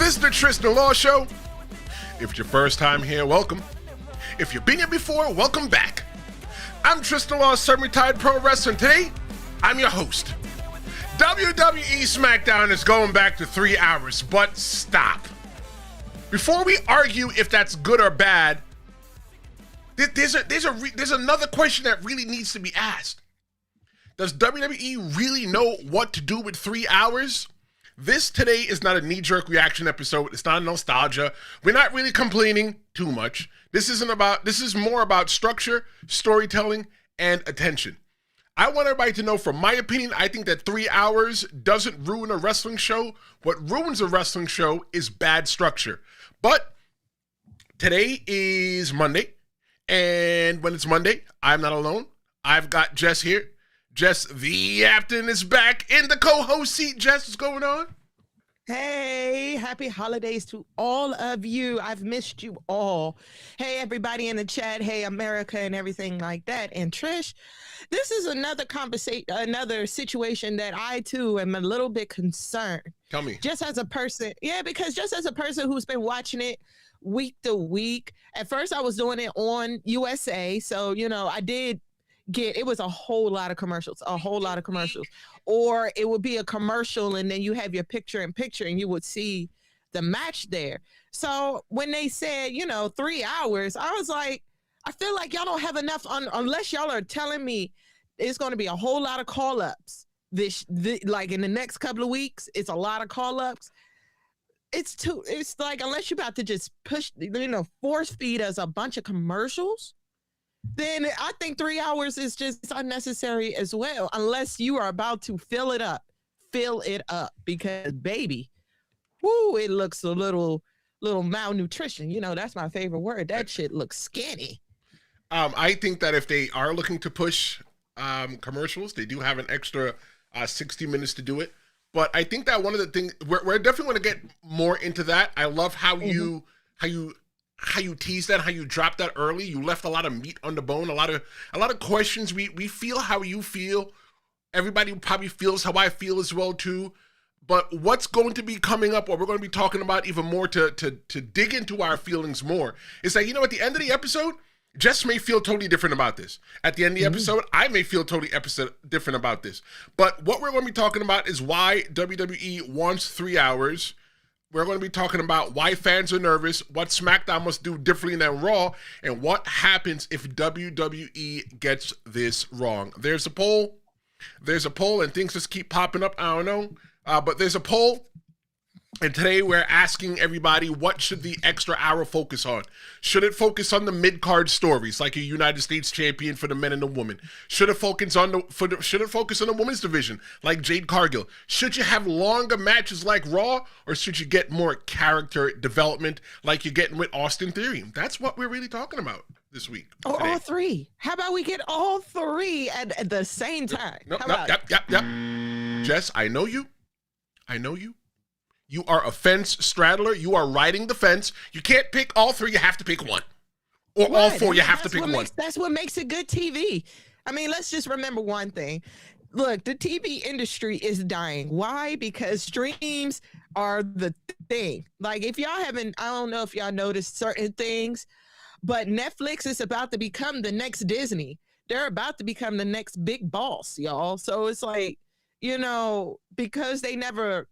This is the Tristen Law Show. If it's your first time here, welcome. If you've been here before, welcome back. I'm Tristen Law, semi-retired pro wrestler, and today, I'm your host. WWE SmackDown is going back to 3 hours, but stop. Before we argue if that's good or bad, there's another question that really needs to be asked. Does WWE really know what to do with 3 hours? This today is not a knee-jerk reaction episode. It's not nostalgia. We're not really complaining too much. This is more about structure, storytelling, and attention. I want everybody to know, from my opinion, I think that 3 hours doesn't ruin a wrestling show. What ruins a wrestling show is bad structure. But today is Monday, and when it's Monday, I'm not alone. I've got Jess here. Jess, the captain, is back in the co-host seat. Jess, what's going on? Hey, happy holidays to all of you. I've missed you all. Hey, everybody in the chat. Hey, America and everything like that. And Trish, this is another situation that I too am a little bit concerned. Tell me. Just as a person. Yeah, because just as a person who's been watching it week to week. At first I was doing it on USA. So, I did it was a whole lot of commercials, or it would be a commercial and then you have your picture in picture and you would see the match there. So when they said, 3 hours, I was like, I feel like y'all don't have enough unless y'all are telling me it's going to be a whole lot of call-ups like in the next couple of weeks. It's a lot of call-ups. It's like, unless you're about to just push, force feed us a bunch of commercials, then I think 3 hours is just unnecessary as well, unless you are about to fill it up, because baby, it looks a little malnutrition. That's my favorite word. That shit looks skinny. I think that if they are looking to push commercials, they do have an extra 60 minutes to do it. But I think that one of the things, we're definitely going to get more into that. I love how you tease that, how you drop that early. You left a lot of meat on the bone, a lot of questions. We feel how you feel. Everybody probably feels how I feel as well too. But what's going to be coming up, what we're going to be talking about even more to dig into our feelings more, is that, at the end of the episode, Jess may feel totally different about this. At the end of the episode, I may feel totally different about this. But what we're going to be talking about is why WWE wants 3 hours. We're going to be talking about why fans are nervous, what SmackDown must do differently than Raw, and what happens if WWE gets this wrong. There's a poll, and things just keep popping up. I don't know, but there's a poll, and today we're asking everybody, what should the extra hour focus on? Should it focus on the mid-card stories, like a United States champion for the men and the women? Should it focus on the women's division, like Jade Cargill? Should you have longer matches like Raw, or should you get more character development like you're getting with Austin Theory? That's what we're really talking about this week. Or all three. How about we get all three at the same time? Yep. Jess, I know you. You are a fence straddler. You are riding the fence. You can't pick all three. You have to pick one. Or all four. You have to pick one. That's what makes it good TV. I mean, let's just remember one thing. Look, the TV industry is dying. Why? Because streams are the thing. Like, if y'all haven't, I don't know if y'all noticed certain things, but Netflix is about to become the next Disney. They're about to become the next big boss, y'all. So it's like, because they never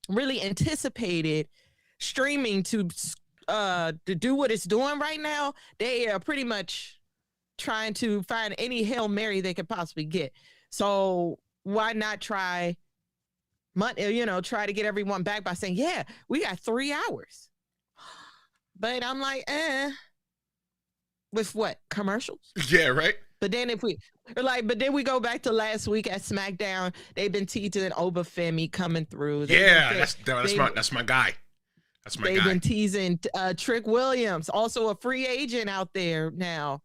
really anticipated streaming to do what it's doing right now, they are pretty much trying to find any Hail Mary they could possibly get. So why not try to get everyone back by saying, yeah, we got 3 hours. But I'm like, with what? Commercials? Yeah, right. But then then we go back to last week at SmackDown. They've been teasing Obafemi coming through. That's my guy. They've been teasing Trick Williams, also a free agent out there now.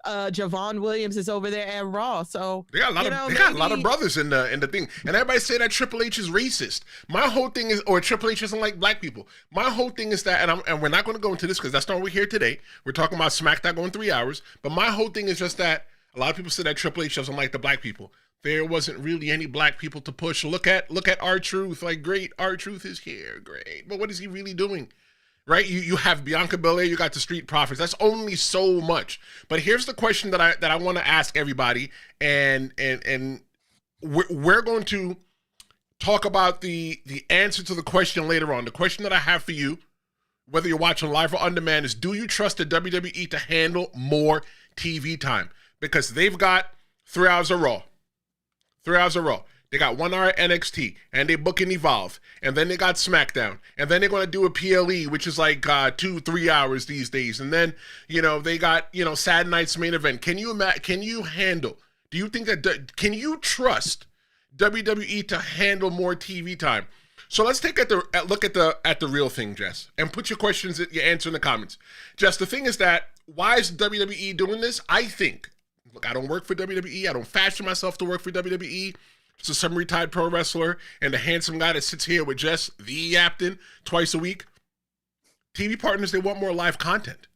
Javon Williams is over there at Raw. So they got a lot of brothers in the thing. And everybody say that Triple H is racist. My whole thing is, or Triple H doesn't like black people. My whole thing is that, and we're not going to go into this because that's not what we're here today. We're talking about SmackDown going 3 hours. But my whole thing is just that a lot of people say that Triple H doesn't like the black people. there wasn't really any black people to push. Look at R-Truth. Like, great, R-Truth is here, great. But what is he really doing? Right? You have Bianca Belair, you got the Street Profits. That's only so much. But here's the question that I want to ask everybody, and we're going to talk about the answer to the question later on. The question that I have for you, whether you're watching live or on demand, is do you trust the WWE to handle more TV time? Because they've got 3 hours of Raw. 3 hours of Raw. They got 1 hour NXT, and they book and Evolve, and then they got SmackDown, and then they're going to do a PLE, which is like 2-3 hours these days, and then they got Saturday night's main event. Can you handle? Do you think that can you trust WWE to handle more TV time? So let's take a look at the real thing, Jess, and put your questions, your answer in the comments. Jess, the thing is that why is WWE doing this? I think. Look, I don't work for WWE. I don't fashion myself to work for WWE. Just a semi-retired pro wrestler and the handsome guy that sits here with Jess, the Yapton, twice a week. TV partners, they want more live content.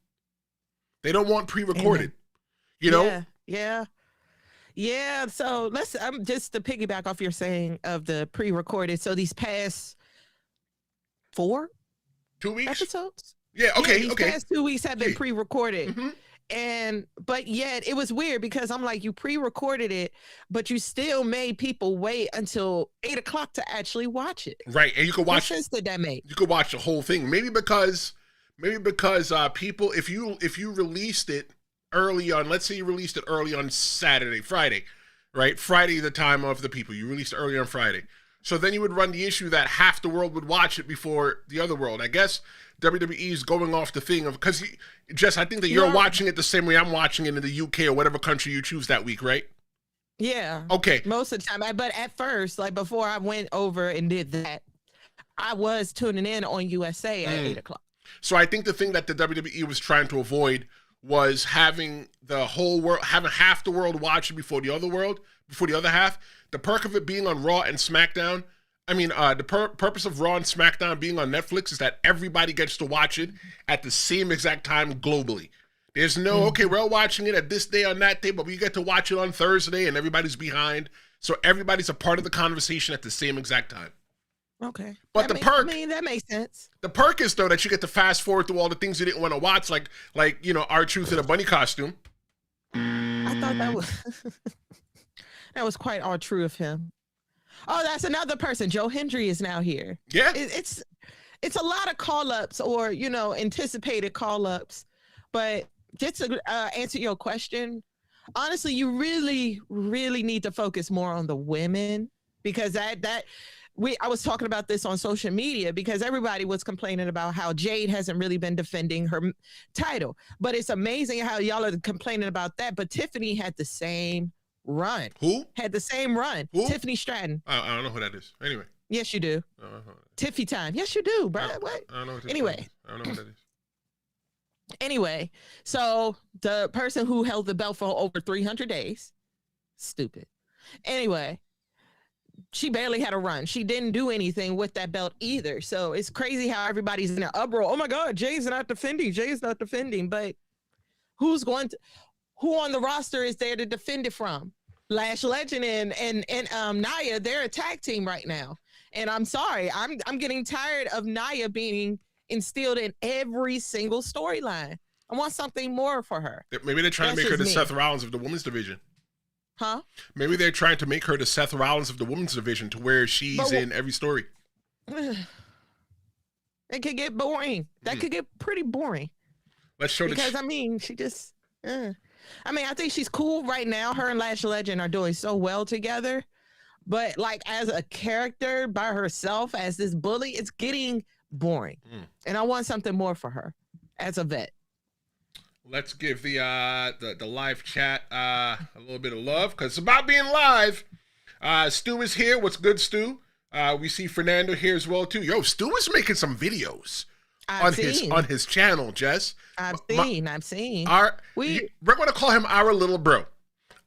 They don't want pre-recorded. Yeah. So let's just to piggyback off your saying of the pre-recorded. So these past 2 weeks episodes. Yeah. Okay. These past 2 weeks have been pre-recorded. Mm-hmm. But yet it was weird because I'm like, you pre-recorded it, but you still made people wait until 8 o'clock to actually watch it. Right. And you could watch. What sense did that make? You could watch the whole thing. Maybe because people, if you released it early on, let's say you released it early on Friday, right? Friday, the time of the people. You released it early on Friday. So then you would run the issue that half the world would watch it before the other world. I guess WWE is going off the thing of, because Jess, I think that you're watching it the same way I'm watching it in the UK or whatever country you choose that week, right? Yeah. Okay. Most of the time. But at first, like before I went over and did that, I was tuning in on USA at 8 o'clock. So I think the thing that the WWE was trying to avoid was having the whole world, having half the world watch it before the other half. The perk of it being on Raw and SmackDown, the purpose of Raw and SmackDown being on Netflix is that everybody gets to watch it at the same exact time globally. There's no, okay, we're all watching it at this day on that day, but we get to watch it on Thursday and everybody's behind. So everybody's a part of the conversation at the same exact time. Okay. But that makes sense. The perk is, though, that you get to fast forward through all the things you didn't want to watch, like R-Truth in a bunny costume. I thought that was that was quite all true of him. Oh, that's another person. Joe Hendry is now here. Yeah. It's a lot of call-ups or, anticipated call-ups. But just to answer your question, honestly, you really, really need to focus more on the women, because I was talking about this on social media because everybody was complaining about how Jade hasn't really been defending her title. But it's amazing how y'all are complaining about that. But Tiffany had the same run. Who? Had the same run. Who? Tiffany Stratton. I don't know who that is. Anyway. Yes, you do. Tiffy time. Yes, you do, bro. What? I don't know what anyway. I don't know who that is. Anyway, so the person who held the belt for over 300 days, stupid. Anyway, she barely had a run. She didn't do anything with that belt either. So it's crazy how everybody's in an uproar. Oh my God, Jay's not defending. But who on the roster is there to defend it from? Lash Legend and Nia, they're a tag team right now. And I'm sorry, I'm getting tired of Nia being instilled in every single storyline. I want something more for her. Maybe they're trying to make her the Seth Rollins of the women's division. Huh? Maybe they're trying to make her the Seth Rollins of the women's division, to where she's in every story. It could get boring. That could get pretty boring. Let's show because she just. I think she's cool right now. Her and Lash Legend are doing so well together, but like as a character by herself, as this bully, it's getting boring. And I want something more for her as a vet. Let's give the live chat a little bit of love, because it's about being live. Stu is here. What's good, Stu? We see Fernando here as well too. Yo, Stu is making some videos on his channel, Jess. I've seen. We're going to call him our little bro.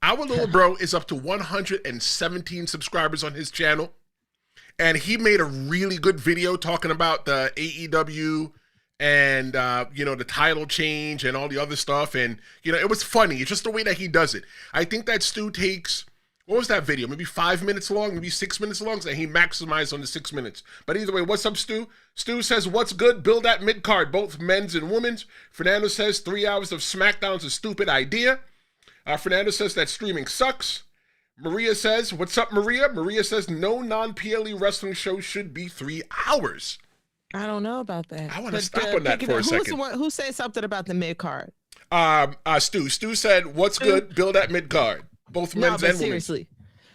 Our little bro is up to 117 subscribers on his channel, and he made a really good video talking about the AEW and the title change and all the other stuff, and it was funny. It's just the way that he does it. I think that Stu takes what was that video? Maybe 5 minutes long, maybe 6 minutes long. So he maximized on the 6 minutes. But either way, what's up, Stu? Stu says, what's good? Build that mid-card, both men's and women's. Fernando says 3 hours of SmackDown's a stupid idea. Fernando says that streaming sucks. Maria says, what's up, Maria? Maria says no non-PLE wrestling show should be 3 hours. I don't know about that. I want to stop on that for a second. Who said something about the mid-card? Stu. Stu said, what's good? Build that mid-card. Both men's and women's. Seriously.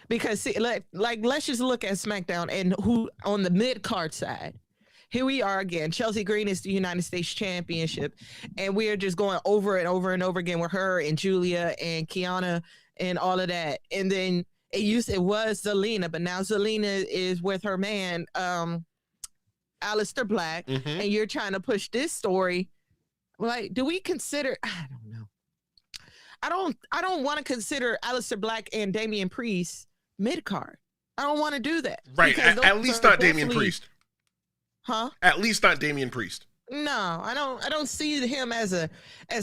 Because see, let's just look at SmackDown and who on the mid-card side. Here we are again. Chelsea Green is the United States Championship, and we are just going over and over and over again with her and Julia and Kiana and all of that. And then it was Zelina, but now Zelina is with her man, Aleister Black, and you're trying to push this story. Like, do we consider? I don't know. I don't want to consider Aleister Black and Damian Priest mid card. I don't want to do that. Right. At least not Damian Priest. Huh? At least not Damian Priest. No, I don't see him as a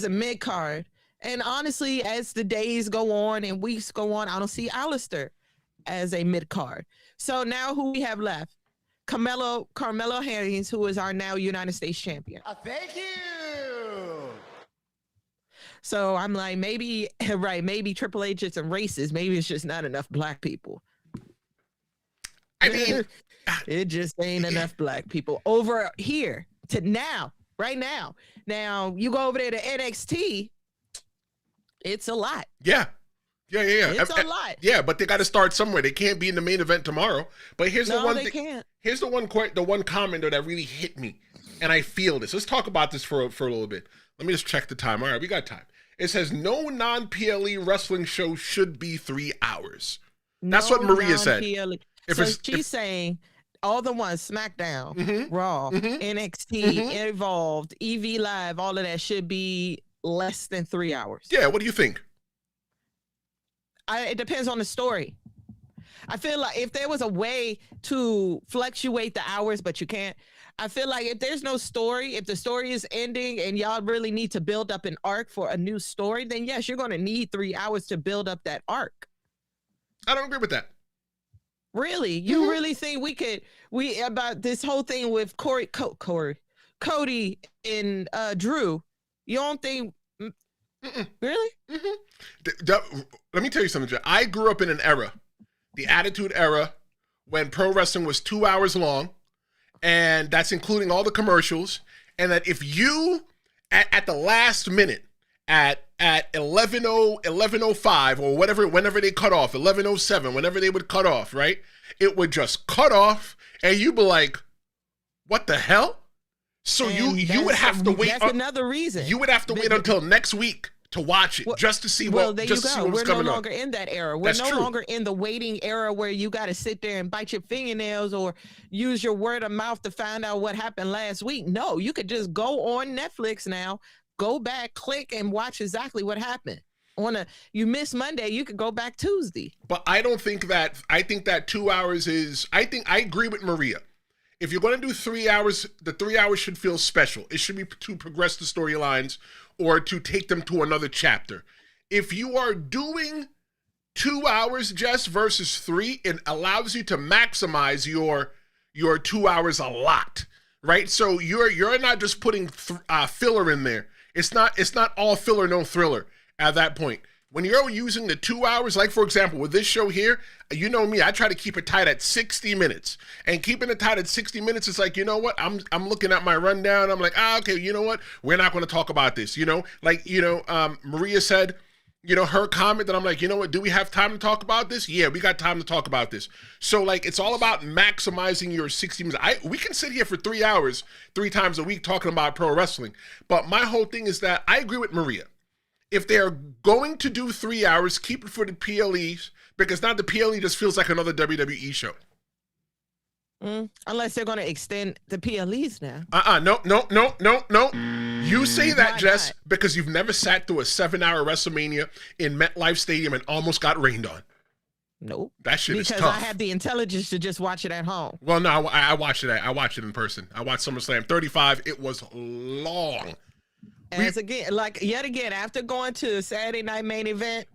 mid card. And honestly, as the days go on and weeks go on, I don't see Aleister as a mid card. So now who we have left? Carmelo Hayes, who is our now United States champion. Thank you. So I'm like, maybe Triple H is some racist. Maybe it's just not enough black people. I mean, it just ain't enough black people over here to now, right now. Now you go over there to NXT, it's a lot. Yeah. It's a lot. Yeah, but they got to start somewhere. They can't be in the main event tomorrow. But here's the one thing. Can't. Here's the one comment that really hit me, and I feel this. Let's talk about this for a little bit. Let me just check the time. All right, we got time. It says no non-PLE wrestling show should be 3 hours. That's what Maria said. She's saying all the ones, SmackDown, Raw, NXT, Evolved, EV Live, all of that should be less than 3 hours. Yeah, what do you think? It depends on the story. I feel like if there was a way to fluctuate the hours, but you can't, I feel like if there's no story, if the story is ending and y'all really need to build up an arc for a new story, then yes, you're going to need 3 hours to build up that arc. I don't agree with that. Really? You really think about this whole thing with Cody and Drew? You don't think? Really? Let me tell you something, Jeff. I grew up in an era, the Attitude Era, when pro wrestling was 2 hours long, and that's including all the commercials. And that if you at the last minute at 11:05 or whenever they cut off, 11:07, whenever they would cut off, right? It would just cut off, and you'd be like, "What the hell?" So you would have to wait. That's another reason. You would have to wait until next week to watch it, just to see what was coming on. We're no longer in that era. We're no longer in the waiting era where you got to sit there and bite your fingernails or use your word of mouth to find out what happened last week. No, you could just go on Netflix now, go back, click, and watch exactly what happened. You miss Monday, you could go back Tuesday. But I don't think that. I think that 2 hours is. I agree with Maria. If you're going to do 3 hours, the 3 hours should feel special. It should be to progress the storylines or to take them to another chapter. If you are doing 2 hours, Jess, versus 3, it allows you to maximize your 2 hours a lot, right? So you're not just putting filler in there. It's not all filler, no thriller at that point. When you're using the 2 hours, like for example, with this show here, you know me, I try to keep it tight at 60 minutes. And keeping it tight at 60 minutes is like, you know what? I'm looking at my rundown. I'm like, okay, you know what? We're not going to talk about this, Maria said, her comment that I'm like, you know what? Do we have time to talk about this? Yeah, we got time to talk about this. So like, it's all about maximizing your 60 minutes. We can sit here for 3 hours, 3 times a week talking about pro wrestling. But my whole thing is that I agree with Maria. If they're going to do 3 hours, keep it for the PLEs, because now the PLE just feels like another WWE show. Unless they're going to extend the PLEs now. No. You say that, Jess, because you've never sat through a 7-hour WrestleMania in MetLife Stadium and almost got rained on. Nope. That shit is tough. Because I had the intelligence to just watch it at home. Well, no, I watched it. I watched it in person. I watched SummerSlam 35. It was long. Yet again, after going to Saturday Night Main Event,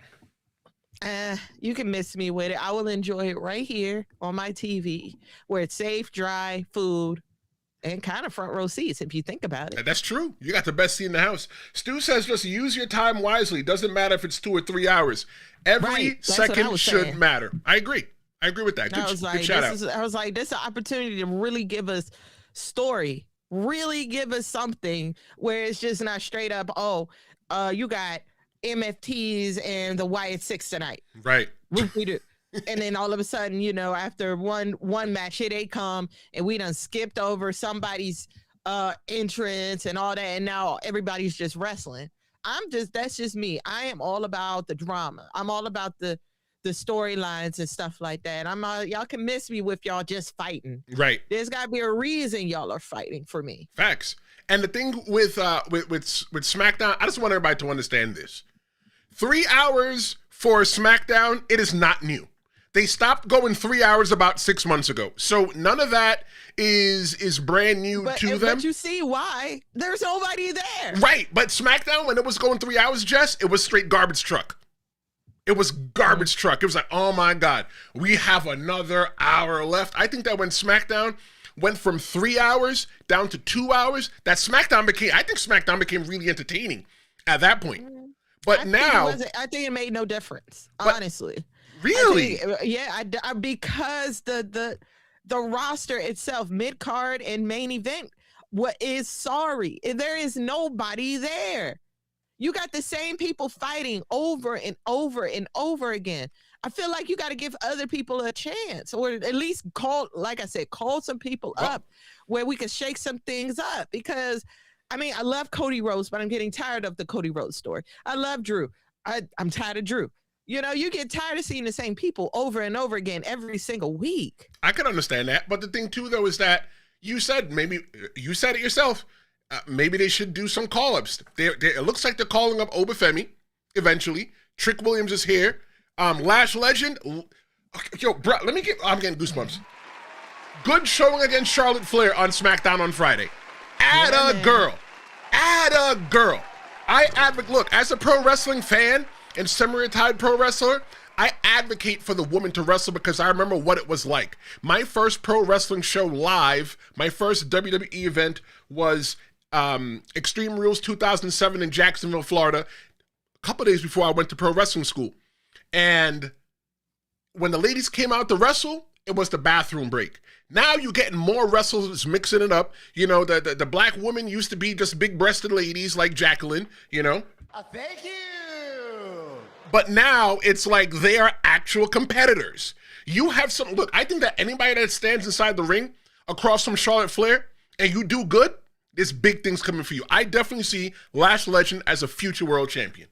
You can miss me with it. I will enjoy it right here on my TV, where it's safe, dry, food, and kind of front row seats if you think about it. That's true. You got the best seat in the house. Stu says just use your time wisely. Doesn't matter if it's 2 or 3 hours. Every second should matter. I agree. I agree with that. Good shout out. I was like, this is an opportunity to really give us story, really give us something where it's just not straight up, you got MFTs and the Wyatt Six tonight. Right. We do. And then all of a sudden, after one match, here they come, and we done skipped over somebody's entrance and all that, and now everybody's just wrestling. That's just me. I am all about the drama. I'm all about the storylines and stuff like that. Y'all can miss me with y'all just fighting. Right. There's got to be a reason y'all are fighting for me. Facts. And the thing with SmackDown, I just want everybody to understand this. 3 hours for SmackDown, it is not new. They stopped going 3 hours about 6 months ago. So none of that is brand new to them. But you see why? There's nobody there. Right. But SmackDown, when it was going 3 hours, Jess, it was straight garbage truck. It was garbage truck. It was like, oh my God, we have another hour left. I think that when SmackDown went from 3 hours down to 2 hours, I think SmackDown became really entertaining at that point. But I think it made no difference, honestly. Really? Because the roster itself, mid card and main event, sorry, there is nobody there. You got the same people fighting over and over and over again. I feel like you got to give other people a chance, or at least call some people up where we can shake some things up. Because, I love Cody Rhodes, but I'm getting tired of the Cody Rhodes story. I love Drew. I'm tired of Drew. You get tired of seeing the same people over and over again every single week. I can understand that. But the thing, too, though, is that you said it yourself. Maybe they should do some call-ups. It looks like they're calling up Obafemi eventually. Trick Williams is here. Lash Legend. Yo, bro, I'm getting goosebumps. Good showing against Charlotte Flair on SmackDown on Friday. Add a girl. I advocate, look, as a pro wrestling fan and semi-retired pro wrestler, I advocate for the woman to wrestle because I remember what it was like. My first pro wrestling show live, my first WWE event was Extreme Rules 2007 in Jacksonville, Florida, a couple days before I went to pro wrestling school. And when the ladies came out to wrestle, it was the bathroom break. Now you're getting more wrestlers mixing it up. The black women used to be just big-breasted ladies like Jacqueline, Thank you. But now it's like they are actual competitors. You have some, look, I think that anybody that stands inside the ring across from Charlotte Flair and you do good, there's big things coming for you. I definitely see Lash Legend as a future world champion.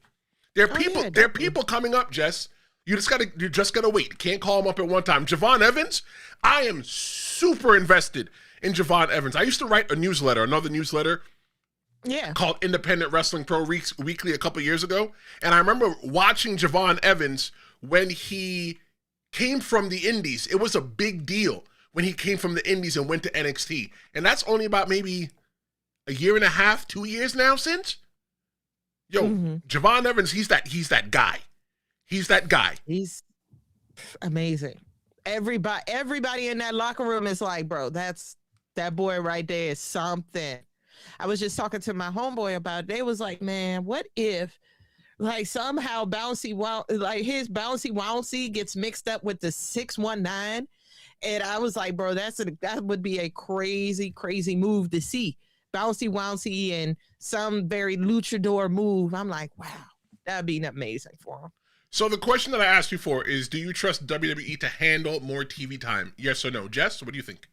There are people coming up, Jess. You just gotta wait. You can't call them up at one time. Javon Evans, I am super invested in Javon Evans. I used to write another newsletter called Independent Wrestling Pro Weekly a couple years ago. And I remember watching Javon Evans when he came from the Indies. It was a big deal when he came from the Indies and went to NXT. And that's only about maybe a year and a half, 2 years now since. Javon Evans, he's that guy. He's that guy. He's amazing. Everybody in that locker room is like, bro, that boy right there is something. I was just talking to my homeboy about it. They was like, man, what if like somehow his bouncy wouncy gets mixed up with the 619? And I was like, bro, that would be a crazy, crazy move to see. Bouncy wouncy and some very luchador move. I'm like, wow, that'd be amazing for him. So the question that I asked you for is, do you trust WWE to handle more TV time? Yes or no? Jess, what do you think?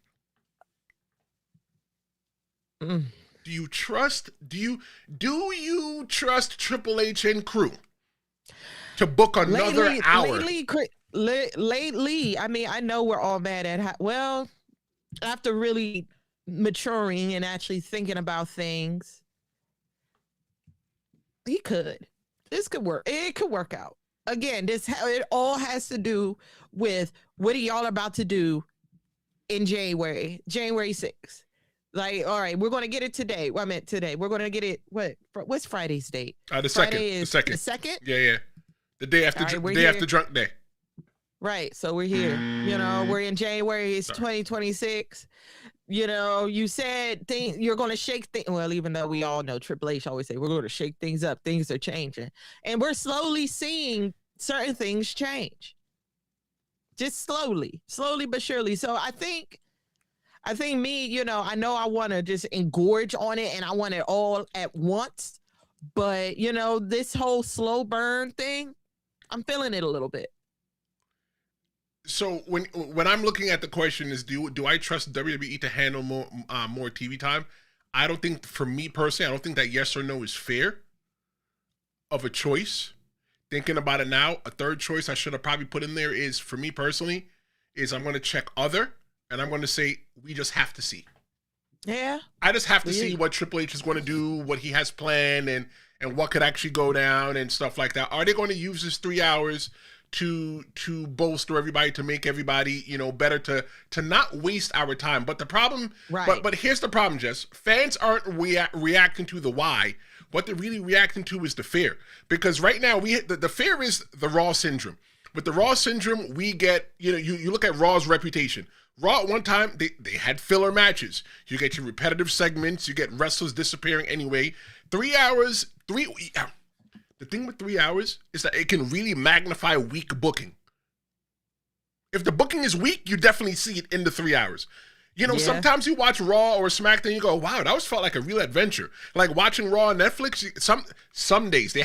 Do you trust Triple H and crew to book another hour? Lately, I know we're all mad at after really maturing and actually thinking about things, this could work. It could work out. Again, it all has to do with what are y'all about to do in January 6th. Like, all right, we're going to get it today. Well, I meant today. We're going to get it. What's Friday's date? The second. The second? Yeah. The day after, All right, we're day here. after drunk day. Right. So we're here. You know, we're in January. It's 2026. You know, you said you're going to shake things. Well, even though we all know Triple H always say we're going to shake things up, things are changing. And we're slowly seeing certain things change. Just slowly but surely. So I think me, you know I want to just engorge on it and I want it all at once. But, you know, this whole slow burn thing, I'm feeling it a little bit. So when I'm looking at the question is do I trust WWE to handle more TV time? I don't think, for me personally, I don't think that yes or no is fair of a choice. Thinking about it now, a third choice I should have probably put in there is, for me personally, is I'm going to check other, and I'm going to say we just have to see. Yeah. I just have to see what Triple H is going to do, what he has planned, and what could actually go down and stuff like that. Are they going to use this 3 hours to bolster everybody, to make everybody, you know, better, to not waste our time? But the problem, right. But here's the problem, Jess. Fans aren't reacting to the why. What they're really reacting to is the fear. Because right now the fear is the Raw syndrome. With the Raw syndrome, we get, you know, you look at Raw's reputation. Raw at one time, they had filler matches. You get your repetitive segments. You get wrestlers disappearing anyway. 3 hours, the thing with 3 hours is that it can really magnify weak booking. If the booking is weak, you definitely see it in the 3 hours. You know, sometimes you watch Raw or SmackDown, you go, wow, that felt like a real adventure. Like watching Raw on Netflix, some days,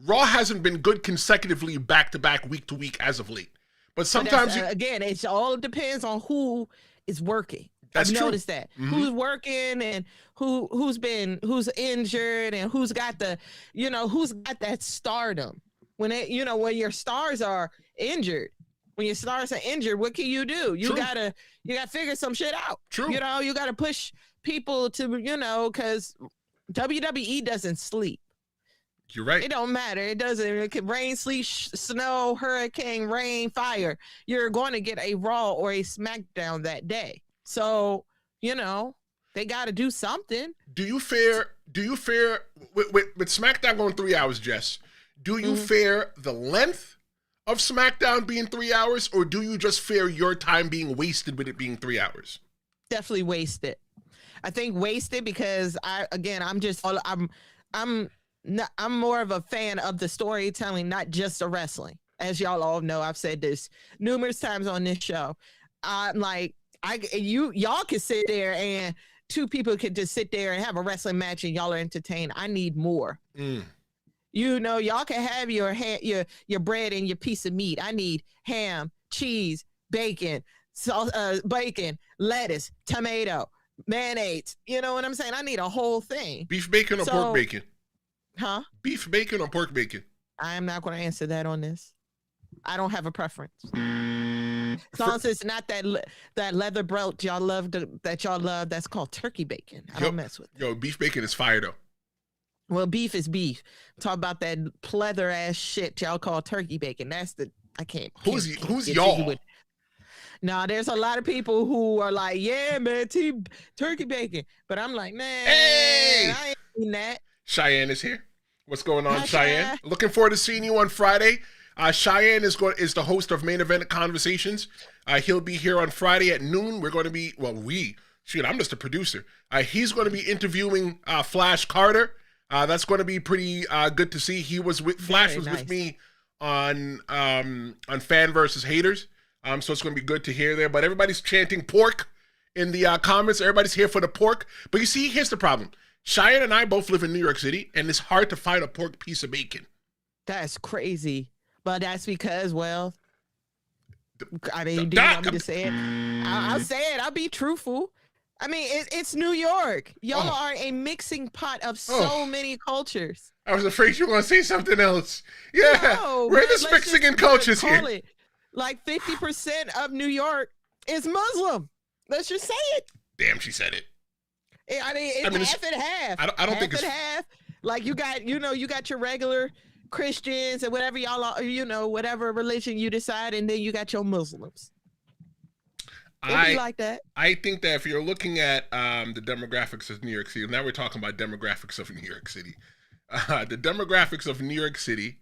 Raw hasn't been good consecutively back-to-back, week-to-week as of late. But sometimes again, it all depends on who is working. I've noticed that. Mm-hmm. Who's working and who's injured and who's got that stardom. When your stars are injured, what can you do? You gotta figure some shit out. True. You know, you gotta push people to, because WWE doesn't sleep. You're right. It don't matter. It doesn't. It can rain, sleet, snow, hurricane, rain, fire. You're going to get a Raw or a SmackDown that day. So, they got to do something. Do you fear with SmackDown going 3 hours, Jess? Do you fear the length of SmackDown being 3 hours, or do you just fear your time being wasted with it being 3 hours? Definitely wasted. I think wasted because I'm more of a fan of the storytelling, not just the wrestling. As y'all all know, I've said this numerous times on this show. I'm like, y'all can sit there and two people could just sit there and have a wrestling match and y'all are entertained. I need more. Y'all can have your bread and your piece of meat. I need ham, cheese, bacon, bacon, lettuce, tomato, mayonnaise. You know what I'm saying? I need a whole thing. Beef bacon or pork bacon? Huh? Beef bacon or pork bacon? I am not going to answer that on this. I don't have a preference. As long as it's not that leather belt y'all love, that's called turkey bacon. I don't mess with it. Yo, beef bacon is fire though. Well, beef is beef. Talk about that pleather ass shit y'all call turkey bacon. I can't. Who's y'all? No, there's a lot of people who are like, yeah, man, team turkey bacon. But I'm like, man, I ain't eating that. Cheyenne is here. What's going on, Hi, Cheyenne? Looking forward to seeing you on Friday. Cheyenne is the host of Main Event Conversations. He'll be here on Friday at noon. We're going to be, I'm just a producer. He's going to be interviewing Flash Carter. That's going to be pretty good to see. Flash was with me on Fan versus Haters. So it's going to be good to hear there. But everybody's chanting pork in the comments. Everybody's here for the pork. But you see, here's the problem. Cheyenne and I both live in New York City, and it's hard to find a pork piece of bacon. That's crazy. But that's because, well, I mean, do you want me to say it? I'll say it. I'll be truthful. I mean, it's New York. Y'all are a mixing pot of so many cultures. I was afraid you were going to say something else. Yeah, no, we're just mixing in cultures here. It. Like 50% of New York is Muslim. Let's just say it. Damn, she said it. I mean, it's half and half. I don't think it's half. Like you got your regular Christians and whatever y'all are, whatever religion you decide, and then you got your Muslims. It'd be like that. I think that if you're looking at the demographics of New York City, now we're talking about demographics of New York City. The demographics of New York City,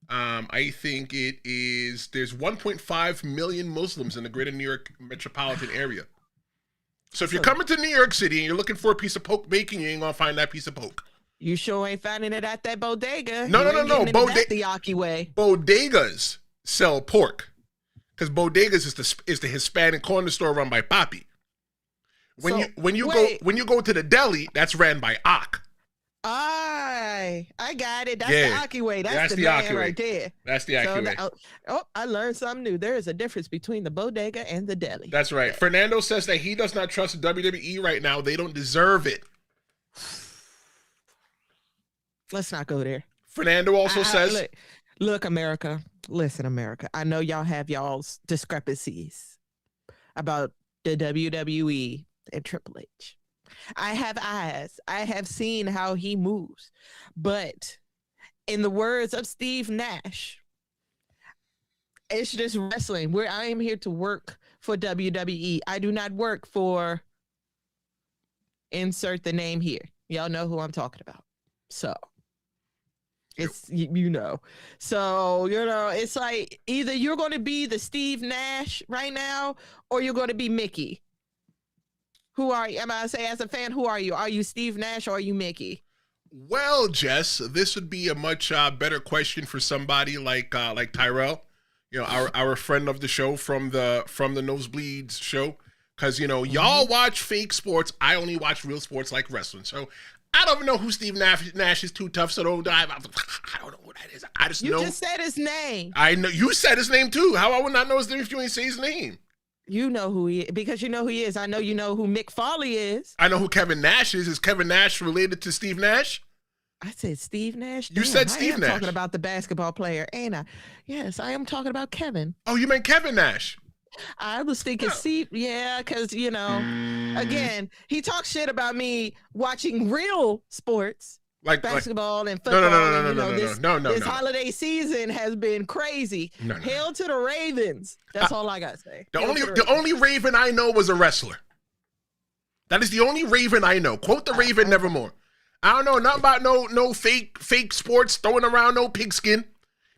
I think there's 1.5 million Muslims in the greater New York metropolitan area. So if you're coming to New York City and you're looking for a piece of poke bacon, you ain't gonna find that piece of poke. You sure ain't finding it at that bodega. No. The Yaki way. Bodegas sell pork because bodegas is the Hispanic corner store run by Papi. When you go to the deli, that's ran by Ak. I got it. That's the Aki way. That's the man right there. That's the Aki way. I learned something new. There is a difference between the bodega and the deli. That's right. Yeah. Fernando says that he does not trust WWE right now. They don't deserve it. Let's not go there. Fernando also says, look, America. Listen, America. I know y'all have y'all's discrepancies about the WWE and Triple H. I have eyes. I have seen how he moves. But in the words of Steve Nash, it's just wrestling. I am here to work for WWE. I do not work for insert the name here. Y'all know who I'm talking about. So it's, So, it's like either you're going to be the Steve Nash right now or you're going to be Mickey. Who are you? I say as a fan, who are you? Are you Steve Nash or are you Mickey? Well, Jess, this would be a much better question for somebody like Tyrell, our friend of the show from the Nosebleeds show, because y'all watch fake sports. I only watch real sports like wrestling. So I don't know who Steve Nash is. Too tough, so I don't know who that is. I just know. You just said his name. I know you said his name too. How I would not know his name if you ain't say his name? You know who he is because you know who he is. I know you know who Mick Foley is. I know who Kevin Nash is. Is Kevin Nash related to Steve Nash? I said Steve Nash. You said Steve Nash. Talking about the basketball player, ain't I? Yes, I am talking about Kevin. Oh, you meant Kevin Nash. I was thinking Steve. Yeah, because again, he talks shit about me watching real sports. Like basketball and football. No. This holiday season has been crazy. Hail to the Ravens. That's all I gotta say. The only Raven I know was a wrestler. That is the only Raven I know. Quote the Raven, nevermore. I don't know nothing about no fake sports throwing around no pigskin.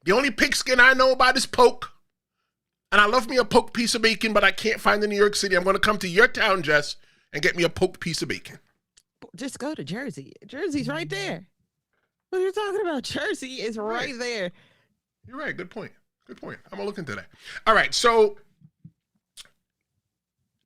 The only pigskin I know about is poke. And I love me a poke piece of bacon, but I can't find it in New York City. I'm gonna come to your town, Jess, and get me a poke piece of bacon. Just go to Jersey. Jersey's right there. What are you talking about? Jersey is right there. You're right. Good point. I'm going to look into that. All right. So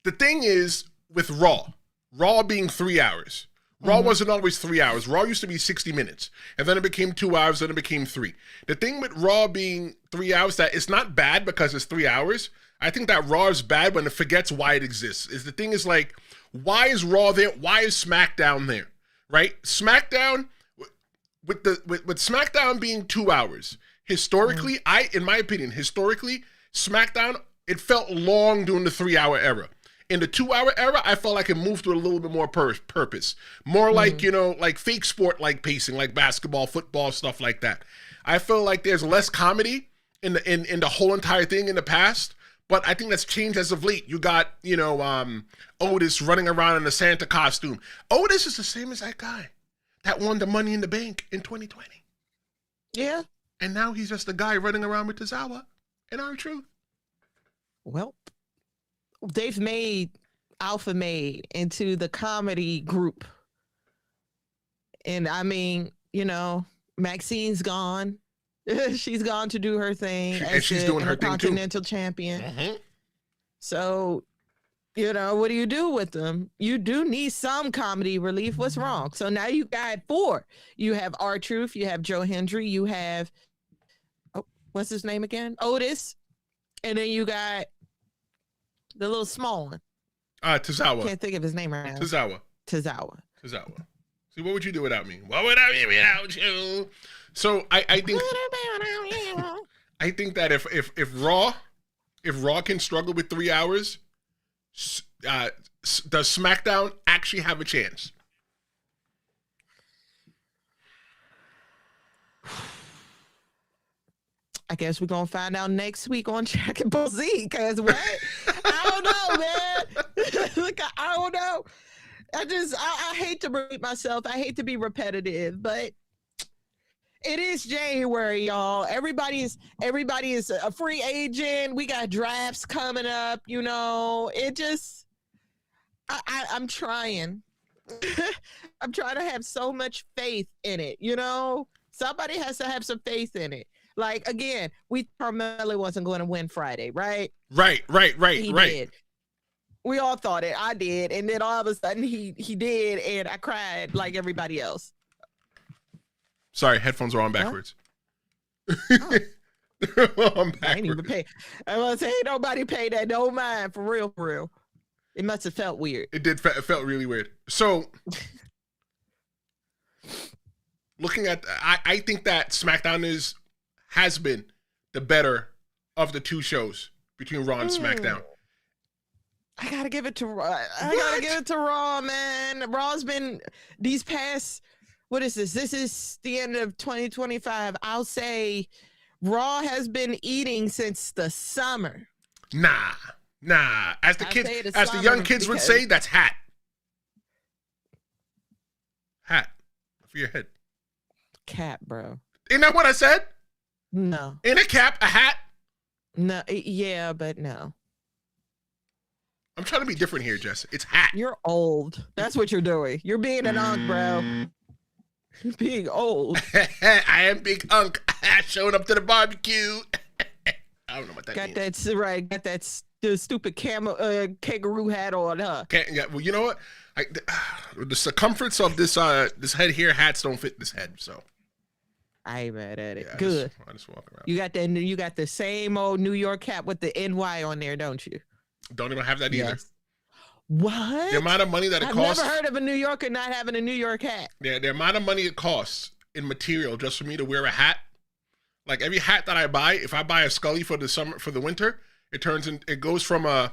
the thing is with Raw being 3 hours. Raw wasn't always 3 hours. Raw used to be 60 minutes. And then it became 2 hours. Then it became 3. The thing with Raw being 3 hours, that it's not bad because it's 3 hours. I think that Raw is bad when it forgets why it exists. The thing is like, why is Raw there? Why is SmackDown there? Right? SmackDown, with SmackDown being 2 hours, historically, in my opinion, SmackDown, it felt long during the 3 hour era. In the 2 hour era, I felt like it moved with a little bit more purpose. More like, like fake sport, like pacing, like basketball, football, stuff like that. I feel like there's less comedy in the whole entire thing in the past. But I think that's changed as of late. You got, Otis running around in a Santa costume. Otis is the same as that guy that won the Money in the Bank in 2020. Yeah. And now he's just a guy running around with Tozawa and R-Truth. Well, they've made Alpha Made into the comedy group. And I mean, Maxine's gone. She's gone to do her thing. And she's doing her thing too. Continental champion. So, what do you do with them? You do need some comedy relief. What's wrong? So now you got 4. You have R-Truth. You have Joe Hendry. You have, what's his name again? Otis. And then you got the little small one. Tozawa. Can't think of his name right now. Tozawa. See, what would you do without me? What would I be without you? So I think that if Raw can struggle with 3 hours, does SmackDown actually have a chance? I guess we're gonna find out next week on Dragon Ball Z. Cause what? I don't know, man. Look, I don't know. I hate to repeat myself. I hate to be repetitive, but It is January, y'all. Everybody is a free agent. We got drafts coming up. You know, it just. I'm trying. I'm trying to have so much faith in it. You know, somebody has to have some faith in it. Like again, we Carmelo wasn't going to win Friday, right? Right. He did. We all thought it. I did, and then all of a sudden he did, and I cried like everybody else. Sorry, headphones are on backwards. Oh. On backwards. I ain't even pay. I was say ain't nobody paid that no mind for real, for real. It must have felt weird. It did. It felt really weird. So, looking at, I think that SmackDown has been the better of the two shows between Raw and SmackDown. I gotta give it to Raw. I gotta give it to Raw, man. Raw's been these past. What is this? This is the end of 2025. I'll say Raw has been eating since the summer. Nah. As the young kids would say, that's hat. Hat for your head. Cap, bro. Isn't that what I said? No. In a cap, a hat. No. Yeah, but no. I'm trying to be different here, Jess. It's hat. You're old. That's what you're doing. You're being an unk, bro. You're being old. I am big unk. Showing up to the barbecue. I don't know what that means. That's right. Got that the stupid kangaroo hat on, huh? Well, you know what? The circumference of this head here, hats don't fit this head, so I ain't mad at it. yeah, Good. I just walk around. You got the same old New York hat with the NY on there, don't you? Don't even have that either. Yes. What? The amount of money that it costs. I've never heard of a New Yorker not having a New York hat. Yeah, the amount of money it costs in material just for me to wear a hat. Like every hat that I buy, if I buy a Scully for the winter, it goes from a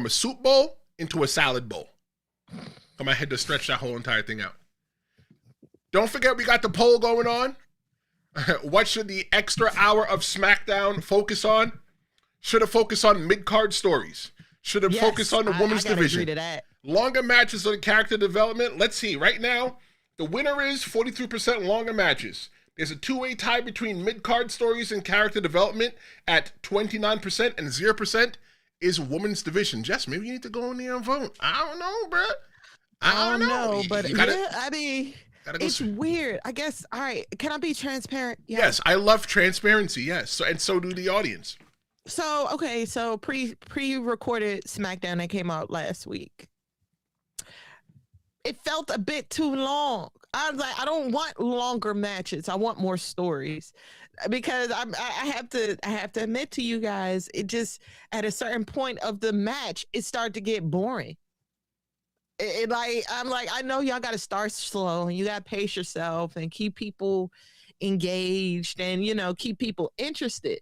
soup bowl into a salad bowl. For my head to stretch that whole entire thing out. Don't forget we got the poll going on. What should the extra hour of SmackDown focus on? Should it focus on mid-card stories? Should it focus on the women's division? Agree to that. Longer matches or character development? Let's see. Right now, the winner is 43% longer matches. There's a two-way tie between mid-card stories and character development at 29%, and 0% is women's division. Jess, maybe you need to go in there and vote. I don't know, bro. I don't know. But yeah, I mean, it's go weird. I guess. All right, can I be transparent? Yeah. Yes, I love transparency. Yes, so do the audience. So okay, so pre-recorded SmackDown that came out last week. It felt a bit too long. I was like, I don't want longer matches. I want more stories, because I have to admit to you guys, it just at a certain point of the match, it started to get boring. I'm like, I know y'all got to start slow and you got to pace yourself and keep people engaged and, you know, keep people interested.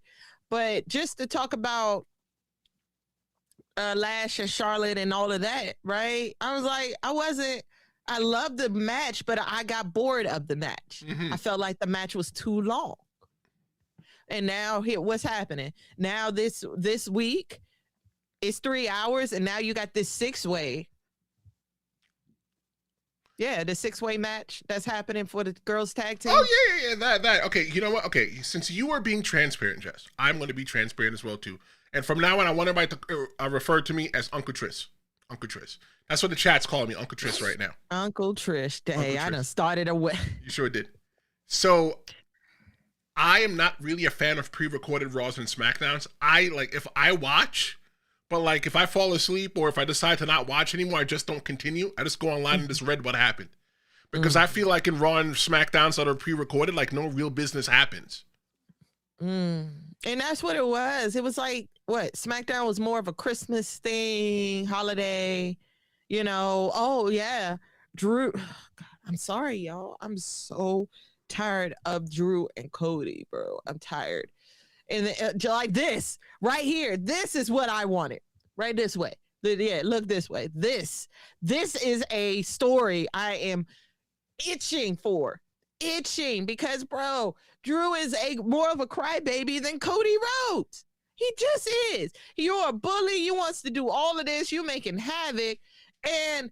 But just to talk about Lash and Charlotte and all of that, right? I was like, I loved the match, but I got bored of the match. Mm-hmm. I felt like the match was too long. And now what's happening? Now this week, it's 3 hours, and now you got this 6-way. Yeah, the 6-way match that's happening for the girls' tag team. Oh, yeah, that. Okay, you know what? Okay, since you are being transparent, Jess, I'm going to be transparent as well, too. And from now on, I want everybody to refer to me as Uncle Tris. Uncle Tris. That's what the chat's calling me, Uncle Tris, right now. Uncle Trish. Hey, I done started away. You sure did. So, I am not really a fan of pre-recorded Raws and SmackDowns. If I watch, but like if I fall asleep or if I decide to not watch anymore, I just don't continue. I just go online and just read what happened. Because I feel like in Raw and SmackDowns that are pre-recorded, like no real business happens. And that's what it was. It was like, what? SmackDown was more of a Christmas thing, holiday, you know. Oh, yeah. Drew. God, I'm sorry, y'all. I'm so tired of Drew and Cody, bro. I'm tired. And like this right here, this is what I wanted. Right this way. Yeah, look this way. This is a story I am itching for. Because, bro, Drew is more of a crybaby than Cody Rhodes. He just is. You're a bully. You wants to do all of this. You're making havoc. And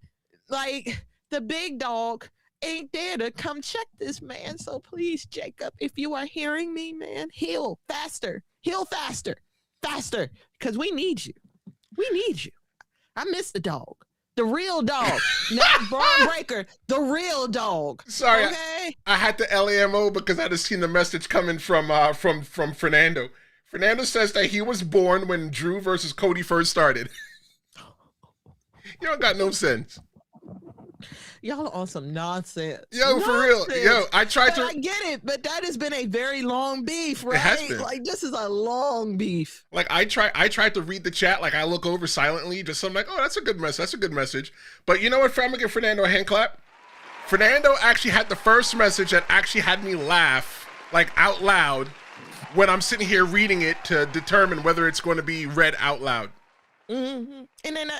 like the big dog ain't there to come check this man. So please, Jacob, if you are hearing me, man, heal faster, faster, because we need you. We need you. I miss the dog. The real dog. Not Braun Breaker. The real dog. Sorry, okay? I had to LAMO because I just seen the message coming from Fernando. Fernando says that he was born when Drew versus Cody first started. You don't got no sense. Y'all are on some nonsense. Yo, for real. Yo, I tried to. I get it, but that has been a very long beef, right? It has been. Like, this is a long beef. Like, I tried to read the chat. Like, I look over silently, just something like, oh, that's a good message. That's a good message. But you know what? I'm gonna give Fernando a hand clap. Fernando actually had the first message that actually had me laugh, like, out loud, when I'm sitting here reading it to determine whether it's going to be read out loud. Mm-hmm. And then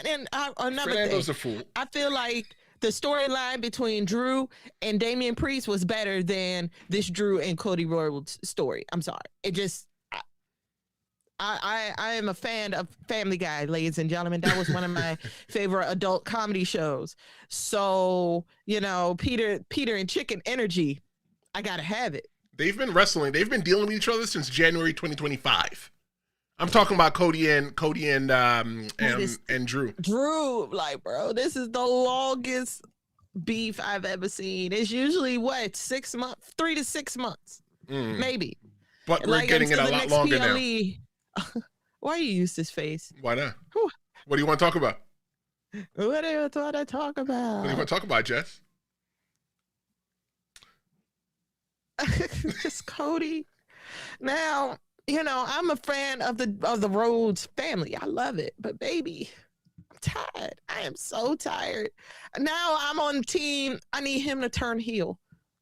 another Fernando's thing, a fool. I feel like the storyline between Drew and Damian Priest was better than this Drew and Cody Rhodes story. I'm sorry. It just, I am a fan of Family Guy, ladies and gentlemen. That was one of my favorite adult comedy shows. So, you know, Peter and Chicken energy, I gotta have it. They've been wrestling. They've been dealing with each other since January 2025. I'm talking about Cody and Drew. Drew, like, bro, this is the longest beef I've ever seen. It's usually what, 6 months, 3 to 6 months, maybe. But we're getting it a lot longer now. Why you use this face? Why not? Whew. What do you want to talk about? What do you want to talk about? What do you want to talk about, Jess? Just Cody. Now, you know, I'm a fan of the Rhodes family. I love it. But baby, I'm tired. I am so tired. Now I'm on the team. I need him to turn heel.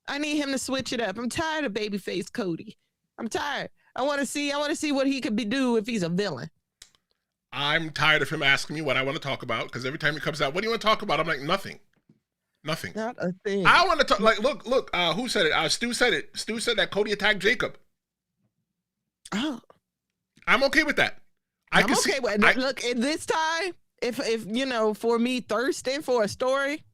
I need him to switch it up. I'm tired of babyface Cody. I'm tired. I want to see what he could do if he's a villain. I'm tired of him asking me what I want to talk about, because every time he comes out, what do you want to talk about? I'm like, nothing. Nothing. Not a thing. I want to talk, like, look, who said it? Stu said it. Stu said that Cody attacked Jacob. Oh. I'm okay with that. I'm okay with it. Look, at this time, if you know, for me thirsting for a story,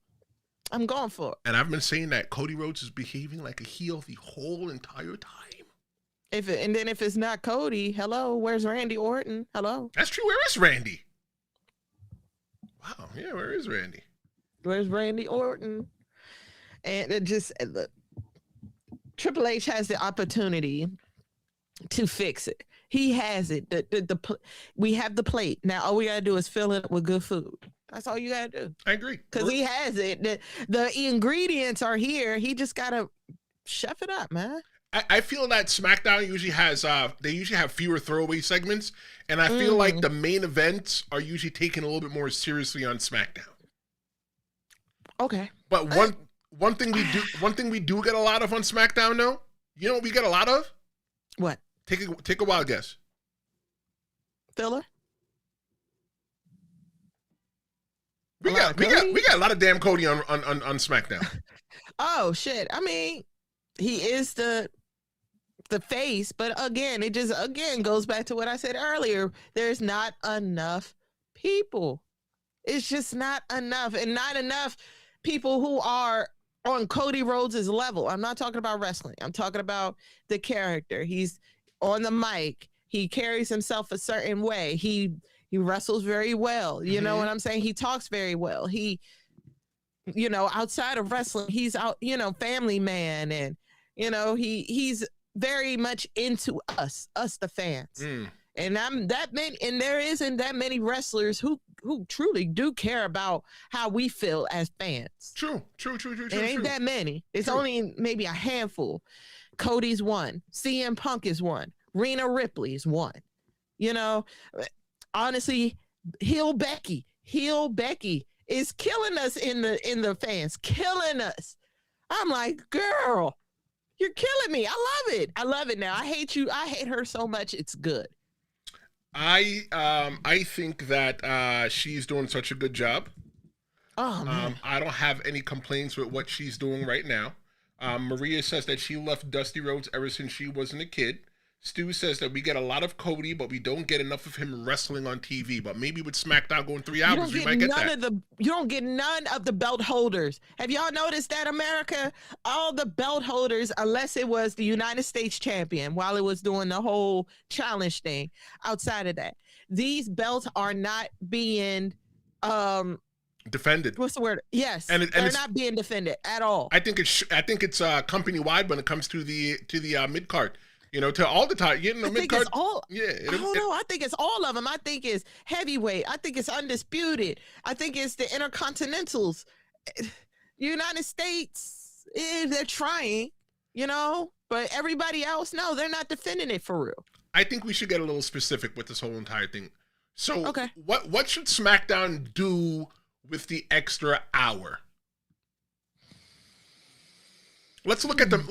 I'm going for it. And I've been saying that Cody Rhodes is behaving like a heel the whole entire time. If it's not Cody, hello, where's Randy Orton? Hello. That's true. Where is Randy? Wow. Yeah, where is Randy? Where's Randy Orton? And it just, look, Triple H has the opportunity to fix it. He has it. We have the plate. Now all we gotta do is fill it with good food. That's all you gotta do. I agree. Because he has it. The ingredients are here. He just gotta chef it up, man. I feel that SmackDown usually has they usually have fewer throwaway segments, and I feel like the main events are usually taken a little bit more seriously on SmackDown. Okay. But one thing we do get a lot of on SmackDown, though. You know what we get a lot of? What? Take a wild guess. Filler? We got a lot of damn Cody on SmackDown. Oh shit. I mean, he is the face, but again, it just goes back to what I said earlier. There's not enough people. It's just not enough, and not enough people who are on Cody Rhodes' level. I'm not talking about wrestling. I'm talking about the character. He's on the mic. He carries himself a certain way. He wrestles very well. You know what I'm saying? He talks very well. He, you know, outside of wrestling, he's out, you know, family man, and you know, he's very much into us the fans. And and there isn't that many wrestlers who truly do care about how we feel as fans. True. It ain't that many. It's only maybe a handful. Cody's one. CM Punk is one. Rhea Ripley is one. You know, honestly, Heel Becky is killing us in the fans, killing us. I'm like, girl, you're killing me. I love it now. I hate her so much. It's good. I think that she's doing such a good job. Oh man. I don't have any complaints with what she's doing right now. Maria says that she left Dusty Rhodes ever since she wasn't a kid. Stu says that we get a lot of Cody, but we don't get enough of him wrestling on TV. But maybe with SmackDown going 3 hours, we might get that. You don't get none of the belt holders. Have y'all noticed that, America? All the belt holders, unless it was the United States champion while it was doing the whole challenge thing, outside of that, these belts are not being defended. What's the word? Yes, and they're not being defended at all. I think it's company wide when it comes to the mid card. You know, to all the time, you know, mid card. Yeah, I don't know. I think it's all of them. I think it's heavyweight. I think it's undisputed. I think it's the intercontinentals. United States, they're trying, you know, but everybody else, no, they're not defending it for real. I think we should get a little specific with this whole entire thing. So, okay, what should SmackDown do with the extra hour? Let's look at them.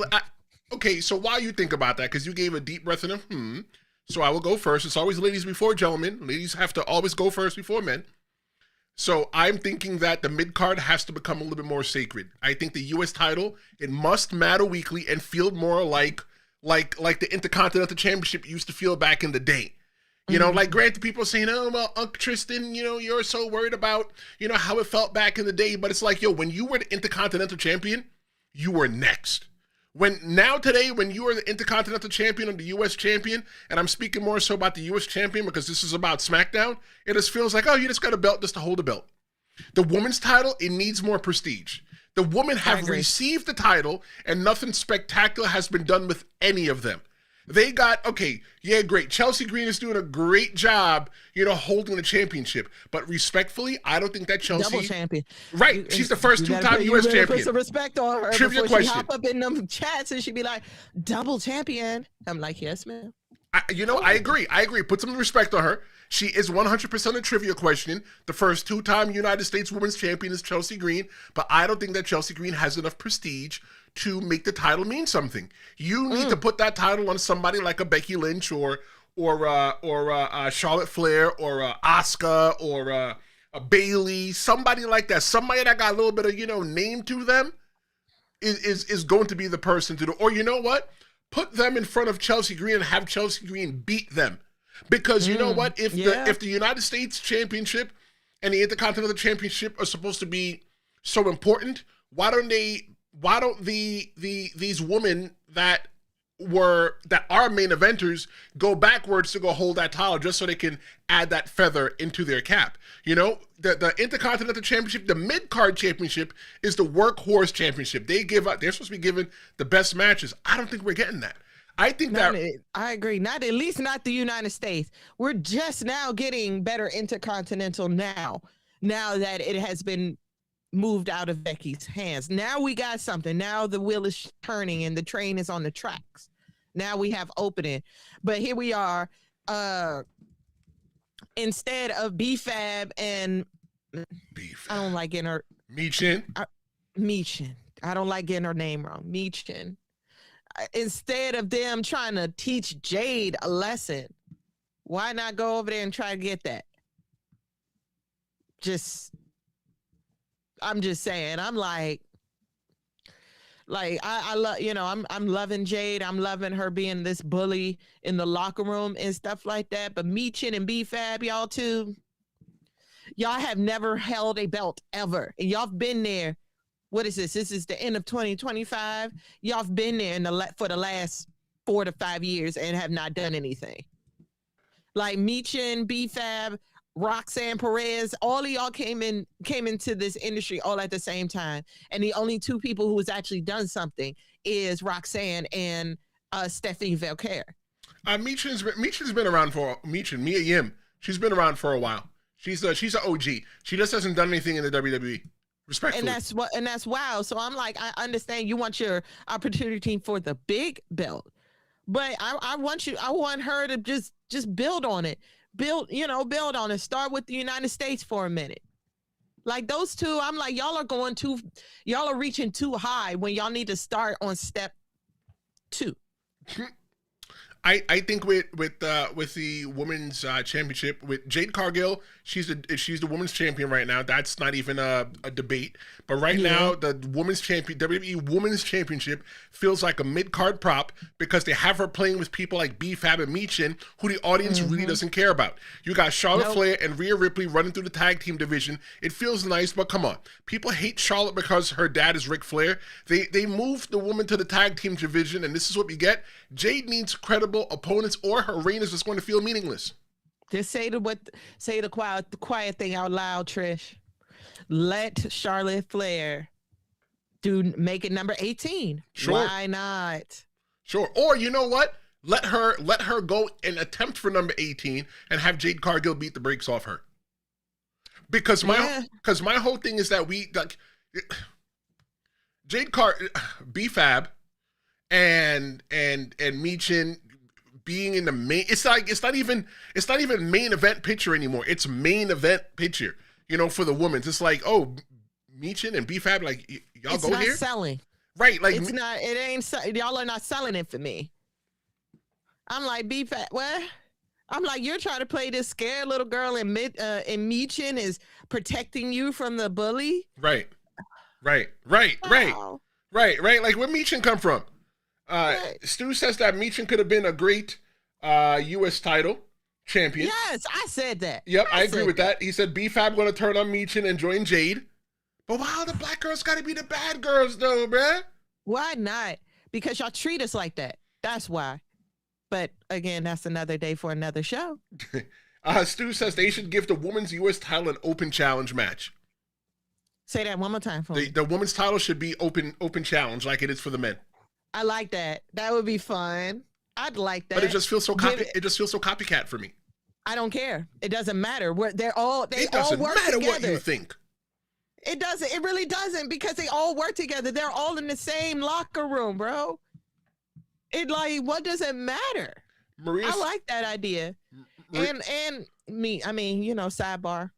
Okay, so while you think about that, because you gave a deep breath and so I will go first. It's always ladies before gentlemen. Ladies have to always go first before men. So I'm thinking that the mid-card has to become a little bit more sacred. I think the U.S. title, it must matter weekly and feel more like the Intercontinental Championship used to feel back in the day. You know, like granted, people are saying, oh, well, Uncle Tristen, you know, you're so worried about, you know, how it felt back in the day. But it's like, yo, when you were the Intercontinental Champion, you were next. When you are the Intercontinental Champion and the U.S. Champion, and I'm speaking more so about the U.S. Champion because this is about SmackDown, it just feels like, oh, you just got a belt just to hold a belt. The women's title, it needs more prestige. The women have received the title, and nothing spectacular has been done with any of them. They got, great. Chelsea Green is doing a great job, you know, holding the championship. But respectfully, I don't think that Chelsea... Double champion. Right. She's the first two-time U.S. champion. Put some respect on her. Trivia before question. She hop up in them chats and she'd be like, double champion. I'm like, yes, ma'am. I agree. Put some respect on her. She is 100% a trivia question. The first two-time United States Women's Champion is Chelsea Green, but I don't think that Chelsea Green has enough prestige to make the title mean something. You need to put that title on somebody like a Becky Lynch or Charlotte Flair or Asuka or a Bayley, somebody like that. Somebody that got a little bit of, you know, name to them is going to be the person to do. Or you know what? Put them in front of Chelsea Green and have Chelsea Green beat them. Because you know what? If the United States Championship and the Intercontinental Championship are supposed to be so important, why don't these women that are main eventers go backwards to go hold that title just so they can add that feather into their cap? You know, the Intercontinental Championship, the mid-card championship is the workhorse championship. They're supposed to be given the best matches. I don't think we're getting that. I think I agree. Not at least not the United States. We're just now getting better Intercontinental now that it has been moved out of Becky's hands. Now we got something. Now the wheel is turning and the train is on the tracks. Now we have opening. But here we are. Instead of B-Fab and I don't like getting her Michin. I don't like getting her name wrong. Michin. Instead of them trying to teach Jade a lesson, why not go over there and try to get that? I'm just saying. I'm like I love, you know, I'm loving Jade. I'm loving her being this bully in the locker room and stuff like that. But Michin and B-Fab, y'all have never held a belt ever, and y'all have been there. What is this? This is the end of 2025. Y'all have been there for the last 4 to 5 years and have not done anything. Like Michin, B-Fab, Roxanne Perez, all of y'all came into this industry all at the same time. And the only two people who has actually done something is Roxanne and Stephanie Valkyrie. Michin's been around Mia Yim. She's been around for a while. She's an OG. She just hasn't done anything in the WWE. Respectfully. And that's wow. So I'm like, I understand you want your opportunity for the big belt, but I want her to just build on it. Build on it. Start with the United States for a minute. Like those two, I'm like, y'all are reaching too high when y'all need to start on step 2. I think with the women's championship with Jade Cargill, she's the women's champion right now. That's not even a debate. But right Yeah. now, the women's champion WWE Women's Championship feels like a mid-card prop because they have her playing with people like B-Fab and Michin, who the audience really doesn't care about. You got Charlotte Nope. Flair and Rhea Ripley running through the tag team division. It feels nice, but come on. People hate Charlotte because her dad is Ric Flair. They moved the woman to the tag team division, and this is what we get. Jade needs credible opponents, or her reign is just going to feel meaningless. Just say the quiet thing out loud, Trish. Let Charlotte Flair make it number 18. Sure. Why not? Sure. Or you know what? Let her go and attempt for number 18 and have Jade Cargill beat the brakes off her. Because my whole thing is that we like B-Fab and Michin being in the main, it's not even main event picture anymore. It's main event picture, for the women's. It's like, oh, Michin and B-Fab, like y'all It's go not here, selling. right? Like It's not. It ain't. Y'all are not selling it for me. I'm like B-Fab. What? I'm like, you're trying to play this scared little girl, and Michin is protecting you from the bully. Right. Wow. Like, where Michin come from? Right. Stu says that Michin could have been a great U.S. title champion. Yes, I said that. Yep, I agree said with that. He said B-Fab going to turn on Michin and join Jade. But why the black girls got to be the bad girls, though, bruh? Why not? Because y'all treat us like that. That's why. But again, that's another day for another show. Stu says they should give the women's U.S. title an open challenge match. Say that one more time for me. The women's title should be open challenge like it is for the men. I like that. That would be fun. I'd like that. But it just feels so copycat for me. I don't care. It doesn't matter. They It all doesn't work matter together. what you think. It doesn't. It really doesn't, because they all work together. They're all in the same locker room, bro. What does it matter? I like that idea. And me, sidebar.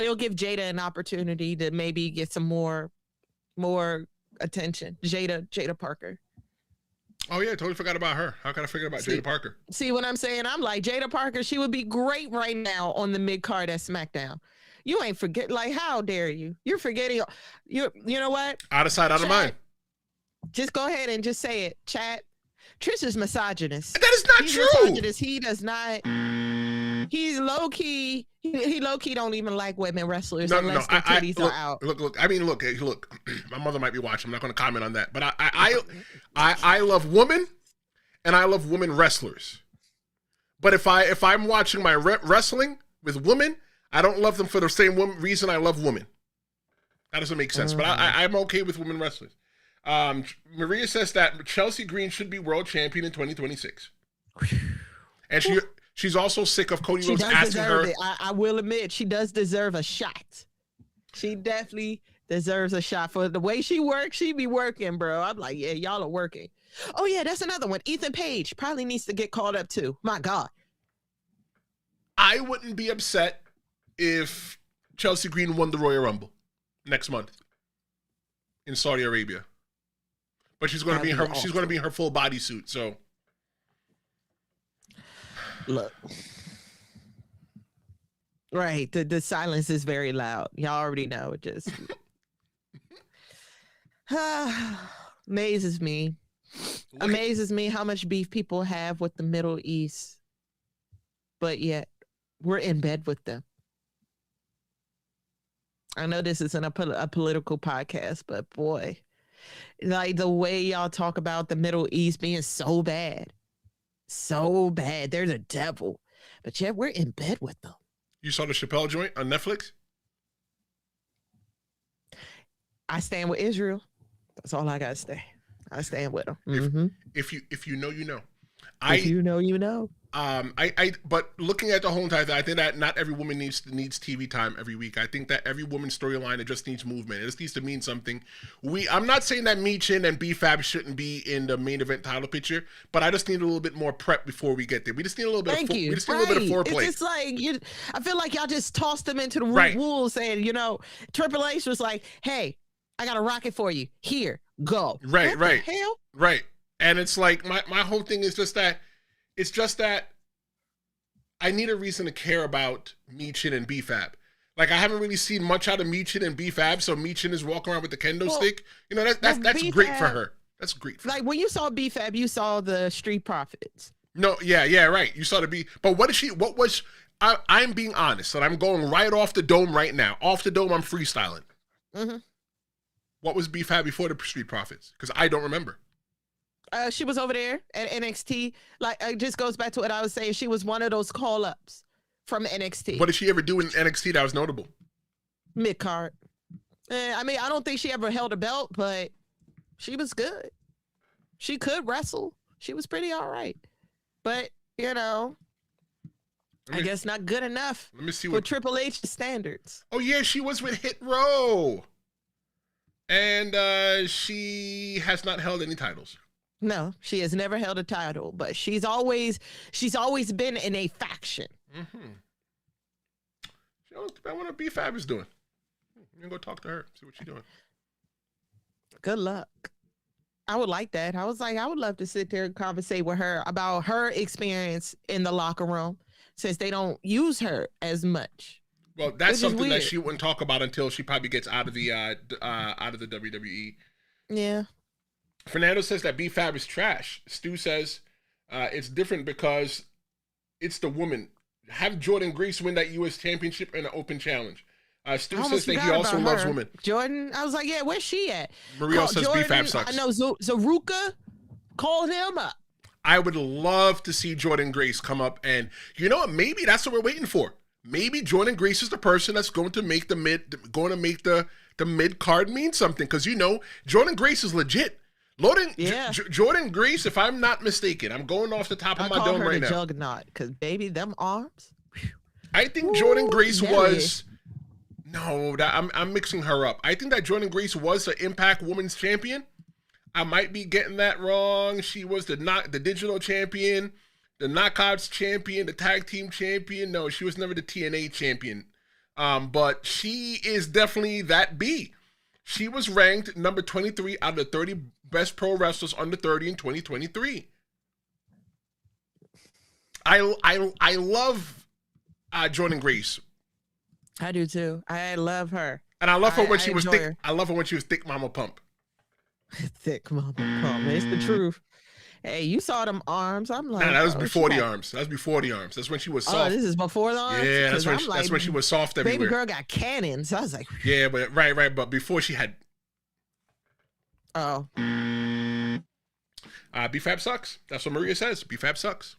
It'll give Jada an opportunity to maybe get some more attention. Jada Parker. Oh yeah, I totally forgot about her. How can I forget about Jada Parker? See what I'm saying? I'm like, Jada Parker, she would be great right now on the mid card at SmackDown. You ain't forget, like, how dare you? You're forgetting. You know what? Out of sight, out of mind. Just go ahead and just say it, chat. Trish is misogynist. That is not true. Misogynist. He does not. He's low key. He low key don't even like women wrestlers unless their titties are out. Look. I mean, look. My mother might be watching. I'm not going to comment on that. But I love women, and I love women wrestlers. But if I'm watching my wrestling with women, I don't love them for the same reason I love women. That doesn't make sense. But I'm okay with women wrestlers. Maria says that Chelsea Green should be world champion in 2026, and she's also sick of Cody Rhodes asking her. I will admit, she does deserve a shot. She definitely deserves a shot for the way she works. She be working, bro. I'm like, yeah, y'all are working. Oh yeah, that's another one. Ethan Page probably needs to get called up too. My God, I wouldn't be upset if Chelsea Green won the Royal Rumble next month in Saudi Arabia. But she's going to be in her awesome. She's going to be in her full bodysuit. So look, right? The silence is very loud. Y'all already know. It just amazes me. Amazes me how much beef people have with the Middle East, but yet we're in bed with them. I know this isn't a political podcast, but boy, like the way y'all talk about the Middle East being so bad, they're the devil, but yet we're in bed with them. you saw the Chappelle joint on Netflix? I stand with Israel. That's all I gotta say. I stand with them. If you know, you know. If you know, you know. But looking at the whole entire thing, I think that not every woman needs TV time every week. I think that every woman's storyline, it just needs movement. It just needs to mean something. I'm not saying that Michin and B-Fab shouldn't be in the main event title picture, but I just need a little bit more prep before we get there. We just need a little bit. We just need a little bit of foreplay. It's just like I feel like y'all just tossed them into the wolves, and Triple H was like, "Hey, I got a rocket for you. Here, go." Right. What the hell? Right. And it's like my whole thing is just that. It's just that I need a reason to care about Michin and B-Fab. Like, I haven't really seen much out of Michin and B-Fab, so Michin is walking around with the kendo stick. You know, that's great for her. That's great for her. Like, when you saw B-Fab, you saw the Street Profits. No, yeah, right. You saw the B. But what was, I'm being honest, and I'm going right off the dome right now. Off the dome, I'm freestyling. Mm-hmm. What was B-Fab before the Street Profits? Because I don't remember. She was over there at NXT. Like, it just goes back to what I was saying. She was one of those call-ups from NXT. What did she ever do in NXT that was notable? Mid-card. I mean, I don't think she ever held a belt, but she was good. She could wrestle. She was pretty all right. But, you know, I guess not good enough let me see for Triple H standards. Oh, yeah, she was with Hit Row. And she has not held any titles. No, she has never held a title, but she's always been in a faction. Mm-hmm. I wonder what B-Fab is doing. I'm going to go talk to her, see what she's doing. Good luck. I would like that. I was like, I would love to sit there and conversate with her about her experience in the locker room since they don't use her as much. Well, that's something that she wouldn't talk about until she probably gets out of the WWE. Yeah. Fernando says that B-Fab is trash. Stu says it's different because it's the woman. Have Jordan Grace win that U.S. Championship in an open challenge. Stu says that he also loves women. Jordan, I was like, yeah, where's she at? Mario says B-Fab sucks. I know Zaruka called him up. I would love to see Jordan Grace come up, and you know what? Maybe that's what we're waiting for. Maybe Jordan Grace is the person that's going to make the mid card mean something, because you know Jordan Grace is legit. Jordan Grace, if I'm not mistaken, I'm going off the top of my dome right now. Juggernaut, because baby, them arms. I think Jordan Grace was. No, I'm mixing her up. I think that Jordan Grace was the Impact Women's Champion. I might be getting that wrong. She was the digital champion, the knockouts champion, the tag team champion. No, she was never the TNA champion. But she is definitely that B. She was ranked number 23 out of the 30 best pro wrestlers under 30 in 2023. I love Jordan Grace. I do too. I love her. And I love her when she was thick. Her. I love her when she was thick mama pump. Thick mama pump. It's the truth. Hey, you saw them arms. I'm like, nah, that was before the arms. That was before the arms. That's when she was soft. Oh, this is before the arms? Yeah, that's when she was soft everywhere. Baby girl got cannons. I was like, yeah, but right. But before she had. Oh. B-Fab sucks. That's what Maria says. B-Fab sucks.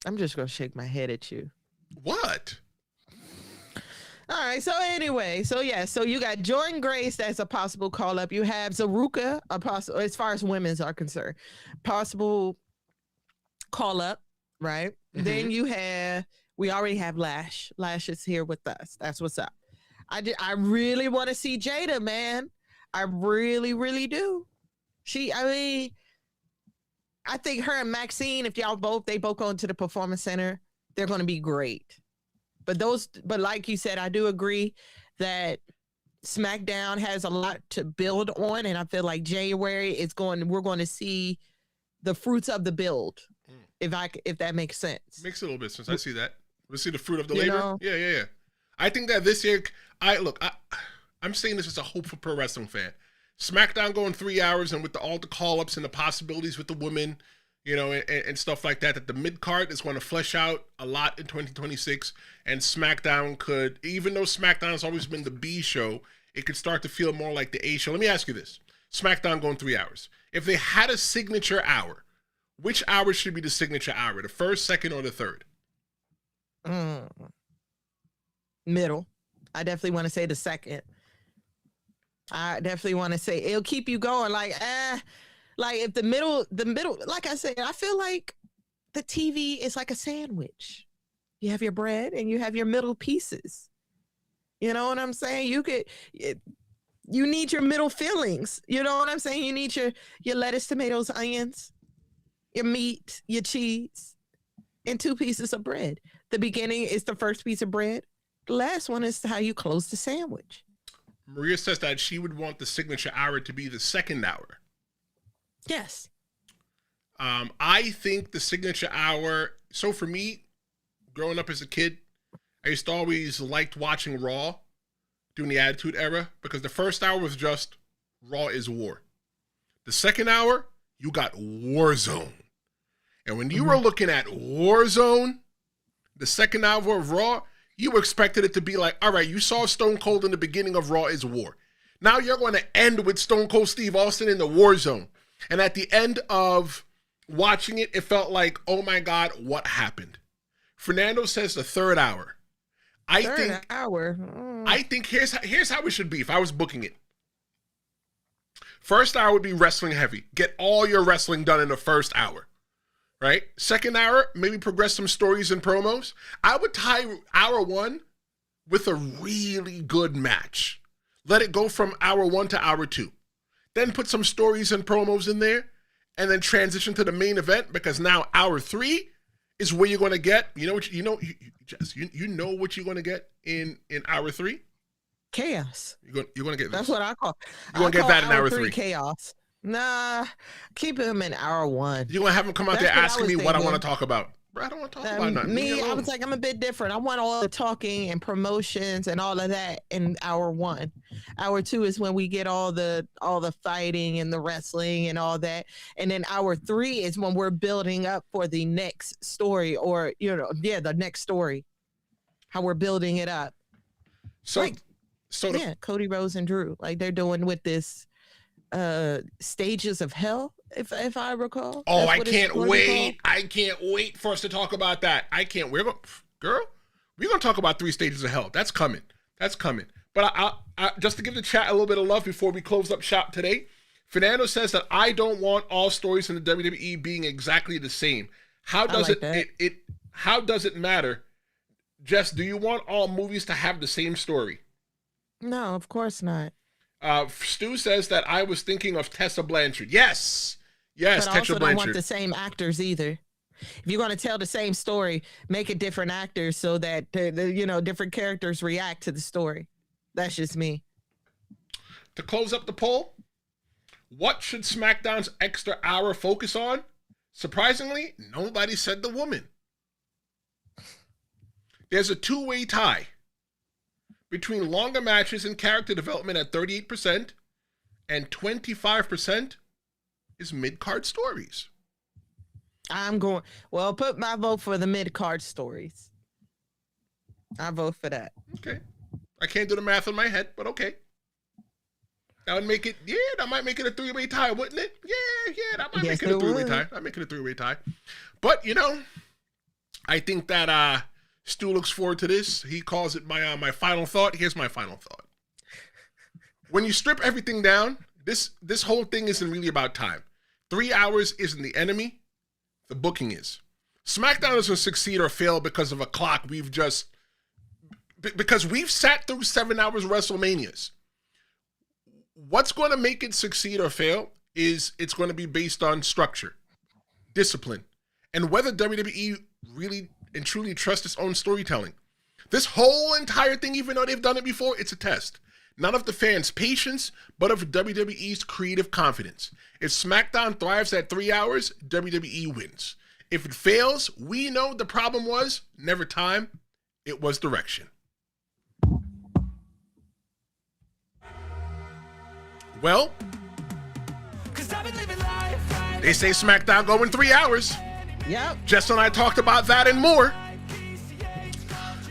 I'm just going to shake my head at you. What? All right. So anyway, so you got Jordan Grace. That's a possible call up. You have Zaruka, as far as women's are concerned, possible call up, right? Mm-hmm. Then we already have Lash. Lash is here with us. That's what's up. I really want to see Jada, man. I really, really do. I think her and Maxine, if they both go into the Performance Center, they're going to be great. But like you said, I do agree that SmackDown has a lot to build on, and I feel like January we're going to see the fruits of the build. If that makes sense. Makes a little bit sense. I see that. We'll see the fruit of the labor. Know? Yeah. I think that this year, I'm saying this as a hopeful pro wrestling fan. SmackDown going 3 hours, and with all the call-ups and the possibilities with the women, you know, and stuff like that the mid-card is going to flesh out a lot in 2026, and SmackDown could, even though SmackDown has always been the B show, it could start to feel more like the A show. Let me ask you this. SmackDown going 3 hours. If they had a signature hour, which hour should be the signature hour? The first, second, or the third? Middle. I definitely want to say the second. I definitely want to say it'll keep you going. Like if the middle, like I said, I feel like the TV is like a sandwich. You have your bread and you have your middle pieces. You know what I'm saying? You need your middle fillings. You know what I'm saying? You need your lettuce, tomatoes, onions, your meat, your cheese, and 2 pieces of bread. The beginning is the first piece of bread. The last one is how you close the sandwich. Maria says that she would want the signature hour to be the second hour. Yes. I think the signature hour. So for me, growing up as a kid, I used to always liked watching Raw during the Attitude Era because the first hour was just Raw is War. The second hour, you got Warzone. And when you were looking at Warzone, the second hour of Raw, you expected it to be like, all right, you saw Stone Cold in the beginning of Raw is War. Now you're going to end with Stone Cold Steve Austin in the Warzone. And at the end of watching it, it felt like, oh my God, what happened? Fernando says the third hour. I think here's how it should be if I was booking it. First hour would be wrestling heavy. Get all your wrestling done in the first hour, right? Second hour, maybe progress some stories and promos. I would tie hour one with a really good match. Let it go from hour one to hour two. Then put some stories and promos in there and then transition to the main event because now hour three is where you're going to get, you know what you know what you're going to get in hour three? Chaos. You're going to get this. That's what I call. You're going to get that in hour three. Chaos. Nah, keep him in hour one. You're going to have him come out there asking me what I want to talk about. Bro, I don't want to talk about nothing. I was like, I'm a bit different. I want all the talking and promotions and all of that in hour one. Hour two is when we get all the fighting and the wrestling and all that. And then hour three is when we're building up for the next story or, the next story. How we're building it up. Cody Rhodes and Drew, like they're doing with this stages of hell, if I recall. Oh, I can't wait. I can't wait for us to talk about that. I can't. We're going to talk about 3 stages of hell. That's coming. But I just to give the chat a little bit of love before we close up shop today, Fernando says that I don't want all stories in the WWE being exactly the same. How does how does it matter? Jess, do you want all movies to have the same story? No, of course not. Stu says that I was thinking of Tessa Blanchard. Yes, but Tessa also Blanchard. Don't want the same actors either. If you're going to tell the same story, make it different actors so that different characters react to the story. That's just me. To close up the poll, what should SmackDown's extra hour focus on? Surprisingly, nobody said the woman. There's a 2-way tie between longer matches and character development at 38% and 25% is mid-card stories. Put my vote for the mid-card stories. I vote for that. Okay. I can't do the math in my head, but okay. That would make it, that might make it a 3-way tie, wouldn't it? Yeah, that might make it a 3-way tie. I'd make it a 3-way tie. But, I think that Stu looks forward to this. He calls it my final thought. Here's my final thought. When you strip everything down, this whole thing isn't really about time. 3 hours isn't the enemy. The booking is. SmackDown is going to succeed or fail because of a clock because we've sat through 7 hours of WrestleManias. What's going to make it succeed or fail is it's going to be based on structure, discipline, and whether WWE really and truly trusts its own storytelling. This whole entire thing, even though they've done it before, it's a test. Not of the fans' patience, but of WWE's creative confidence. If SmackDown thrives at 3 hours, WWE wins. If it fails, we know the problem was never time, it was direction. Well, they say SmackDown going 3 hours. Yep. Jess and I talked about that and more.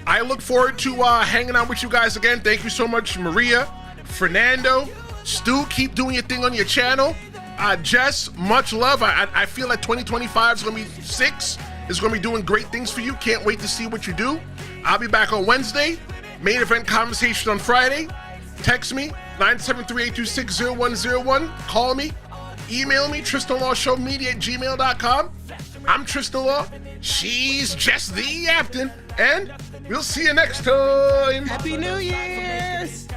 I look forward to hanging out with you guys again. Thank you so much, Maria, Fernando, Stu. Keep doing your thing on your channel. Jess, much love. I feel like 2025 is going to be 6. It's going to be doing great things for you. Can't wait to see what you do. I'll be back on Wednesday. Main event conversation on Friday. Text me, 973-826-0101. Call me. Email me, tristenlawshowmedia@gmail.com. I'm Tristen Law. She's just the Yapton. And we'll see you next time. Happy New Year's.